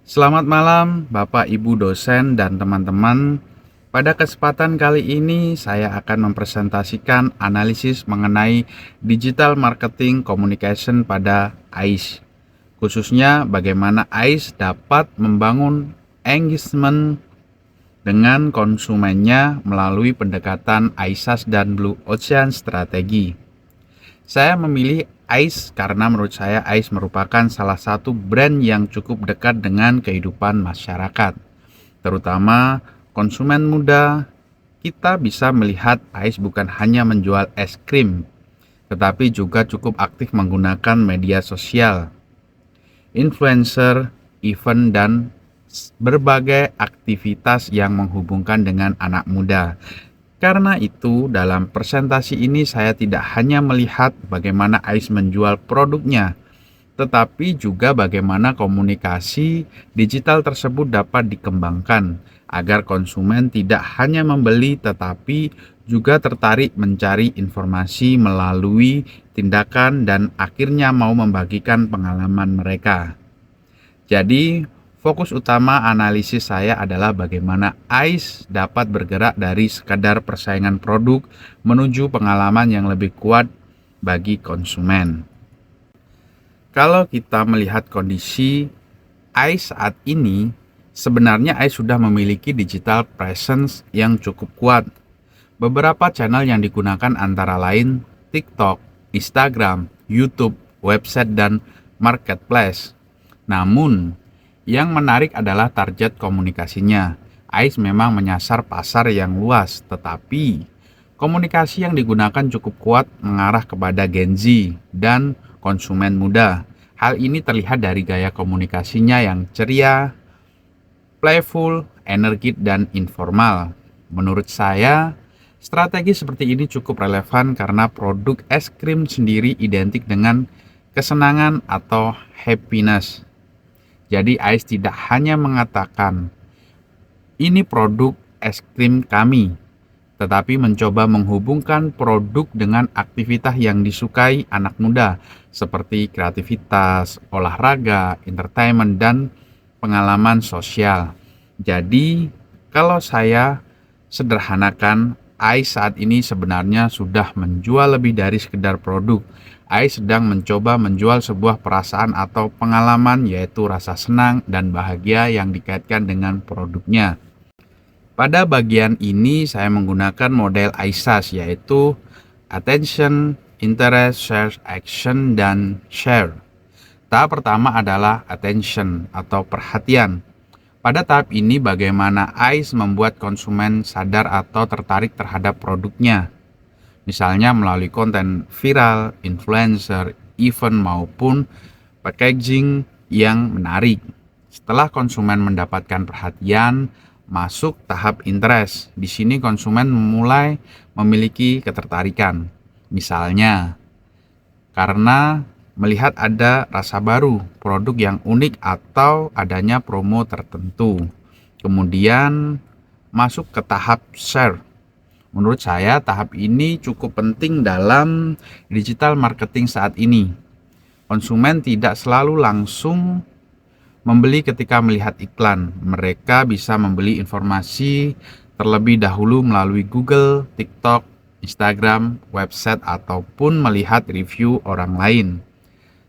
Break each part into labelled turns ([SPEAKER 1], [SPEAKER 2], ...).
[SPEAKER 1] Selamat malam, Bapak, Ibu dosen, dan teman-teman. Pada kesempatan kali ini, saya akan mempresentasikan analisis mengenai digital marketing communication pada AIS. Khususnya bagaimana AIS dapat membangun engagement dengan konsumennya melalui pendekatan ISAS dan Blue Ocean strategi. Saya memilih Ais karena menurut saya Ais merupakan salah satu brand yang cukup dekat dengan kehidupan masyarakat, terutama konsumen muda. Kita bisa melihat Ais bukan hanya menjual es krim, tetapi juga cukup aktif menggunakan media sosial, influencer, event, dan berbagai aktivitas yang menghubungkan dengan anak muda. Karena itu, dalam presentasi ini saya tidak hanya melihat bagaimana Ais menjual produknya, tetapi juga bagaimana komunikasi digital tersebut dapat dikembangkan agar konsumen tidak hanya membeli tetapi juga tertarik mencari informasi melalui tindakan dan akhirnya mau membagikan pengalaman mereka. Jadi, fokus utama analisis saya adalah bagaimana AIS dapat bergerak dari sekadar persaingan produk menuju pengalaman yang lebih kuat bagi konsumen. Kalau kita melihat kondisi AIS saat ini, sebenarnya AIS sudah memiliki digital presence yang cukup kuat. Beberapa channel yang digunakan antara lain TikTok, Instagram, YouTube, website, dan marketplace. Namun, yang menarik adalah target komunikasinya. AIS memang menyasar pasar yang luas, tetapi komunikasi yang digunakan cukup kuat mengarah kepada Gen Z dan konsumen muda. Hal ini terlihat dari gaya komunikasinya yang ceria, playful, energik, dan informal. Menurut saya, strategi seperti ini cukup relevan karena produk es krim sendiri identik dengan kesenangan atau happiness. Jadi AIS tidak hanya mengatakan, ini produk es krim kami, tetapi mencoba menghubungkan produk dengan aktivitas yang disukai anak muda, seperti kreativitas, olahraga, entertainment, dan pengalaman sosial. Jadi, kalau saya sederhanakan, AIS saat ini sebenarnya sudah menjual lebih dari sekedar produk. AIS sedang mencoba menjual sebuah perasaan atau pengalaman, yaitu rasa senang dan bahagia yang dikaitkan dengan produknya. Pada bagian ini saya menggunakan model ISAS, yaitu Attention, Interest, Share, Action, dan Share. Tahap pertama adalah attention atau perhatian. Pada tahap ini bagaimana AIS membuat konsumen sadar atau tertarik terhadap produknya. Misalnya melalui konten viral, influencer, event, maupun packaging yang menarik. Setelah konsumen mendapatkan perhatian, masuk tahap interest. Di sini konsumen mulai memiliki ketertarikan. Misalnya, karena melihat ada rasa baru, produk yang unik, atau adanya promo tertentu. Kemudian masuk ke tahap share. Menurut saya tahap ini cukup penting dalam digital marketing saat ini. Konsumen tidak selalu langsung membeli ketika melihat iklan. Mereka bisa membeli informasi terlebih dahulu melalui Google, TikTok, Instagram, website, ataupun melihat review orang lain.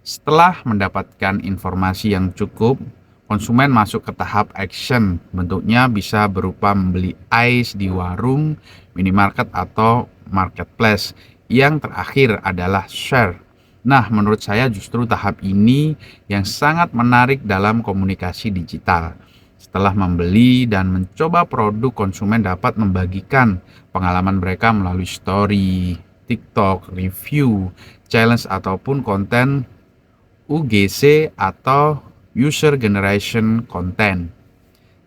[SPEAKER 1] Setelah mendapatkan informasi yang cukup, konsumen masuk ke tahap action. Bentuknya bisa berupa membeli AIS di warung, minimarket, atau marketplace. Yang terakhir adalah share. Nah, menurut saya justru tahap ini yang sangat menarik dalam komunikasi digital. Setelah membeli dan mencoba produk, konsumen dapat membagikan pengalaman mereka melalui story, TikTok, review, challenge, ataupun konten UGC atau User Generation Content.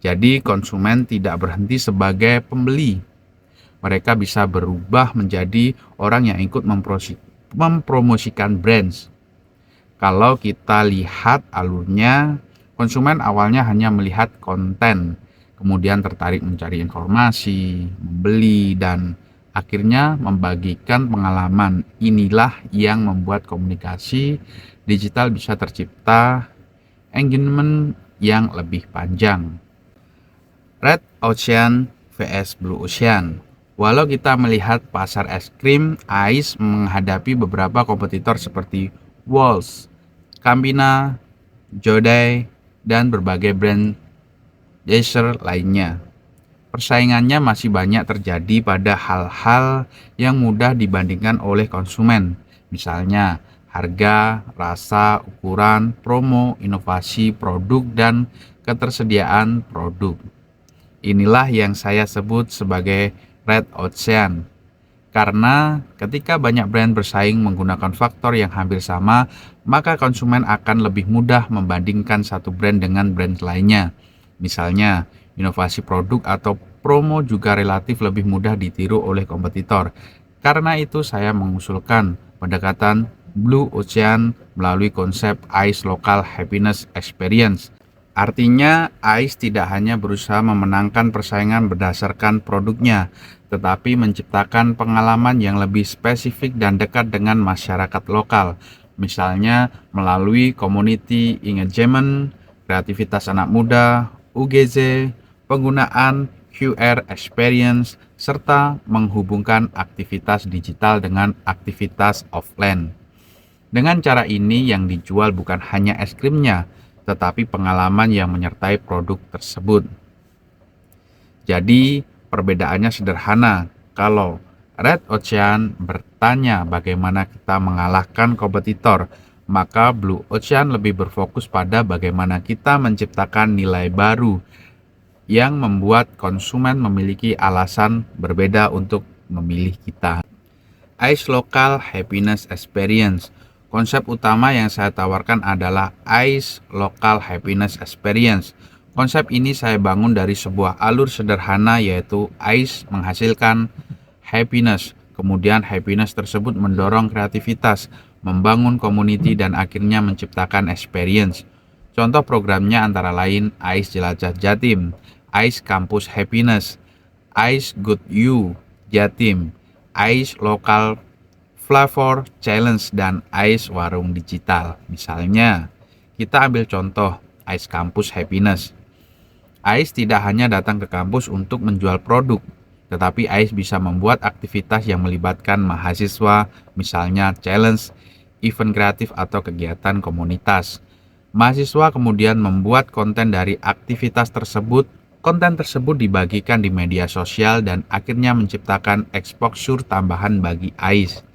[SPEAKER 1] Jadi konsumen tidak berhenti sebagai pembeli. Mereka bisa berubah menjadi orang yang ikut mempromosikan brands. Kalau kita lihat alurnya, konsumen awalnya hanya melihat konten, kemudian tertarik mencari informasi, membeli, dan akhirnya membagikan pengalaman. Inilah yang membuat komunikasi digital bisa tercipta engagement yang lebih panjang. Red Ocean vs Blue Ocean. Walau kita melihat pasar es krim, Ais menghadapi beberapa kompetitor seperti Walls, Campina, Jodai, dan berbagai brand dessert lainnya. Persaingannya masih banyak terjadi pada hal-hal yang mudah dibandingkan oleh konsumen. Misalnya, harga, rasa, ukuran, promo, inovasi produk, dan ketersediaan produk. Inilah yang saya sebut sebagai Red Ocean. Karena ketika banyak brand bersaing menggunakan faktor yang hampir sama, maka konsumen akan lebih mudah membandingkan satu brand dengan brand lainnya. Misalnya, inovasi produk atau promo juga relatif lebih mudah ditiru oleh kompetitor. Karena itu saya mengusulkan pendekatan Blue Ocean melalui konsep ICE Local Happiness Experience. Artinya, ICE tidak hanya berusaha memenangkan persaingan berdasarkan produknya, tetapi menciptakan pengalaman yang lebih spesifik dan dekat dengan masyarakat lokal. Misalnya melalui community engagement, kreativitas anak muda, UGZ, penggunaan QR experience, serta menghubungkan aktivitas digital dengan aktivitas offline. Dengan cara ini yang dijual bukan hanya es krimnya, tetapi pengalaman yang menyertai produk tersebut. Jadi, perbedaannya sederhana. Kalau Red Ocean bertanya bagaimana kita mengalahkan kompetitor, maka Blue Ocean lebih berfokus pada bagaimana kita menciptakan nilai baru yang membuat konsumen memiliki alasan berbeda untuk memilih kita. ICE Local Happiness Experience. Konsep utama yang saya tawarkan adalah ICE Local Happiness Experience. Konsep ini saya bangun dari sebuah alur sederhana, yaitu ICE menghasilkan happiness. Kemudian happiness tersebut mendorong kreativitas, membangun community, dan akhirnya menciptakan experience. Contoh programnya antara lain ICE Jelajah Jatim, ICE Campus Happiness, ICE Good You Jatim, ICE Local Flavor Challenge, dan ICE Warung Digital. Misalnya, kita ambil contoh ICE Campus Happiness. ICE tidak hanya datang ke kampus untuk menjual produk, tetapi ICE bisa membuat aktivitas yang melibatkan mahasiswa, misalnya challenge, event kreatif, atau kegiatan komunitas. Mahasiswa kemudian membuat konten dari aktivitas tersebut. Konten tersebut dibagikan di media sosial dan akhirnya menciptakan exposure tambahan bagi ICE.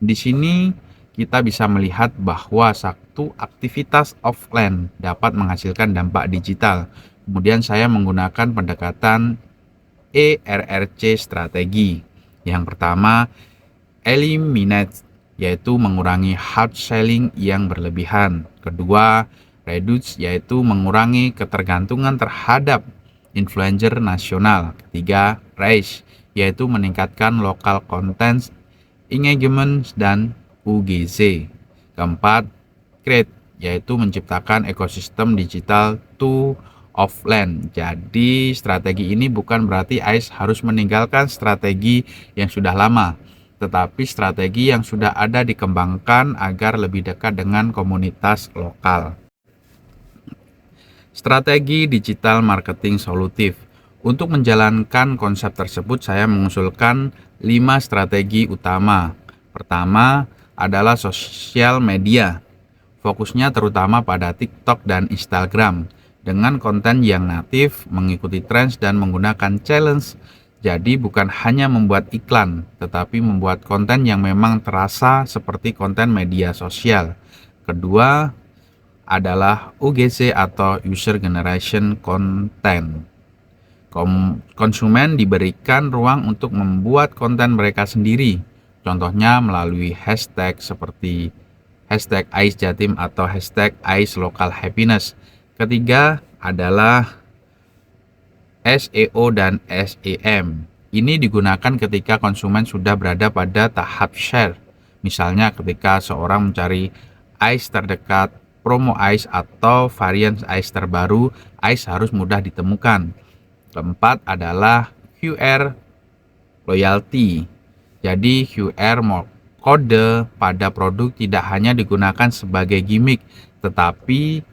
[SPEAKER 1] Di sini kita bisa melihat bahwa satu aktivitas offline dapat menghasilkan dampak digital. Kemudian saya menggunakan pendekatan ERRC strategi. Yang pertama, eliminate, yaitu mengurangi hard selling yang berlebihan. Kedua, reduce, yaitu mengurangi ketergantungan terhadap influencer nasional. Ketiga, raise, yaitu meningkatkan local content, engagement, dan UGC. Keempat, create, yaitu menciptakan ekosistem digital to offline. Jadi strategi ini bukan berarti ICE harus meninggalkan strategi yang sudah lama, tetapi strategi yang sudah ada dikembangkan agar lebih dekat dengan komunitas lokal. Strategi digital marketing solutif. Untuk menjalankan konsep tersebut, saya mengusulkan 5 strategi utama. Pertama adalah sosial media. Fokusnya terutama pada TikTok dan Instagram, dengan konten yang natif, mengikuti tren, dan menggunakan challenge. Jadi bukan hanya membuat iklan, tetapi membuat konten yang memang terasa seperti konten media sosial. Kedua adalah UGC atau User Generation Content. Konsumen diberikan ruang untuk membuat konten mereka sendiri. Contohnya melalui hashtag seperti hashtag ICE Jatim atau hashtag ICE Local Happiness. Ketiga adalah SEO dan SEM. Ini digunakan ketika konsumen sudah berada pada tahap share. Misalnya ketika seorang mencari ICE terdekat, promo ICE, atau varian ICE terbaru, ICE harus mudah ditemukan. Keempat adalah QR loyalty. Jadi QR kode pada produk tidak hanya digunakan sebagai gimmick, tetapi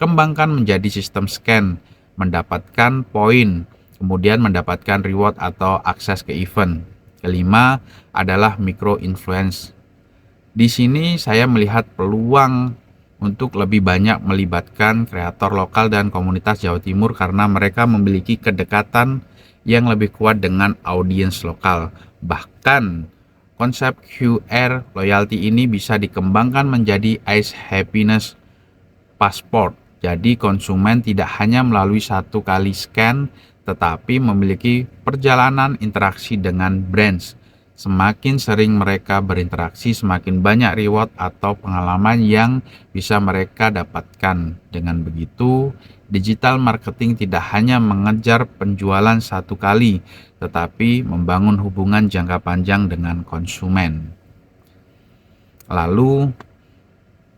[SPEAKER 1] kembangkan menjadi sistem scan, mendapatkan poin, kemudian mendapatkan reward atau akses ke event. Kelima adalah micro influence. Di sini saya melihat peluang untuk lebih banyak melibatkan kreator lokal dan komunitas Jawa Timur karena mereka memiliki kedekatan yang lebih kuat dengan audiens lokal. Bahkan konsep QR loyalty ini bisa dikembangkan menjadi ICE Happiness Passport. Jadi konsumen tidak hanya melalui satu kali scan, tetapi memiliki perjalanan interaksi dengan brands. Semakin sering mereka berinteraksi, semakin banyak reward atau pengalaman yang bisa mereka dapatkan. Dengan begitu, digital marketing tidak hanya mengejar penjualan satu kali, tetapi membangun hubungan jangka panjang dengan konsumen. Lalu,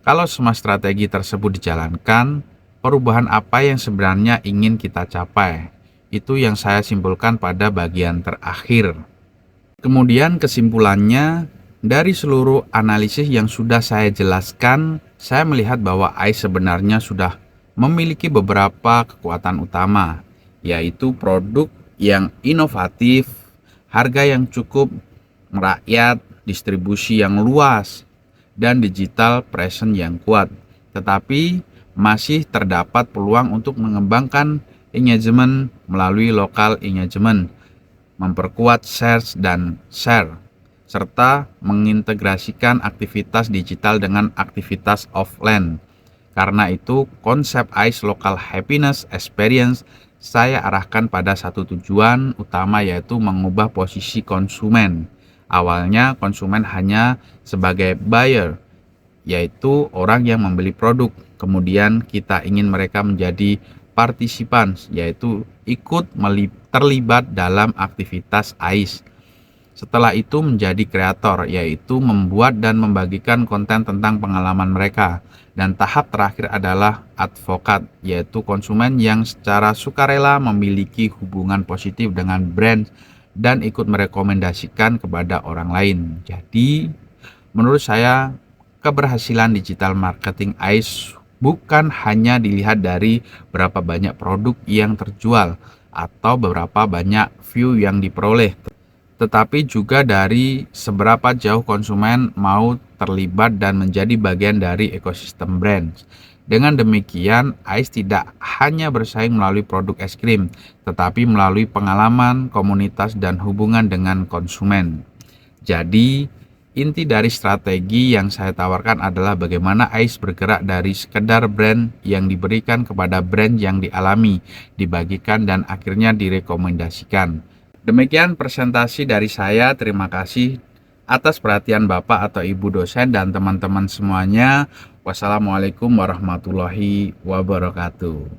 [SPEAKER 1] kalau semua strategi tersebut dijalankan, perubahan apa yang sebenarnya ingin kita capai? Itu yang saya simpulkan pada bagian terakhir. Kemudian kesimpulannya, dari seluruh analisis yang sudah saya jelaskan, saya melihat bahwa ICE sebenarnya sudah memiliki beberapa kekuatan utama, yaitu produk yang inovatif, harga yang cukup merakyat, distribusi yang luas, dan digital presence yang kuat. Tetapi masih terdapat peluang untuk mengembangkan engagement melalui local engagement, memperkuat shares dan share, serta mengintegrasikan aktivitas digital dengan aktivitas offline. Karena itu, konsep ICE Local Happiness Experience saya arahkan pada satu tujuan utama, yaitu mengubah posisi konsumen. Awalnya konsumen hanya sebagai buyer, yaitu orang yang membeli produk. Kemudian kita ingin mereka menjadi partisipan, yaitu ikut terlibat dalam aktivitas ICE. Setelah itu menjadi kreator, yaitu membuat dan membagikan konten tentang pengalaman mereka. Dan tahap terakhir adalah advokat, yaitu konsumen yang secara sukarela memiliki hubungan positif dengan brand dan ikut merekomendasikan kepada orang lain. Jadi, menurut saya, keberhasilan digital marketing ICE bukan hanya dilihat dari berapa banyak produk yang terjual atau berapa banyak view yang diperoleh, tetapi juga dari seberapa jauh konsumen mau terlibat dan menjadi bagian dari ekosistem brand. Dengan demikian, ICE tidak hanya bersaing melalui produk es krim, tetapi melalui pengalaman, komunitas, dan hubungan dengan konsumen. Jadi, inti dari strategi yang saya tawarkan adalah bagaimana ICE bergerak dari sekedar brand yang diberikan kepada brand yang dialami, dibagikan, dan akhirnya direkomendasikan. Demikian presentasi dari saya. Terima kasih atas perhatian Bapak atau Ibu dosen dan teman-teman semuanya. Wassalamualaikum warahmatullahi wabarakatuh.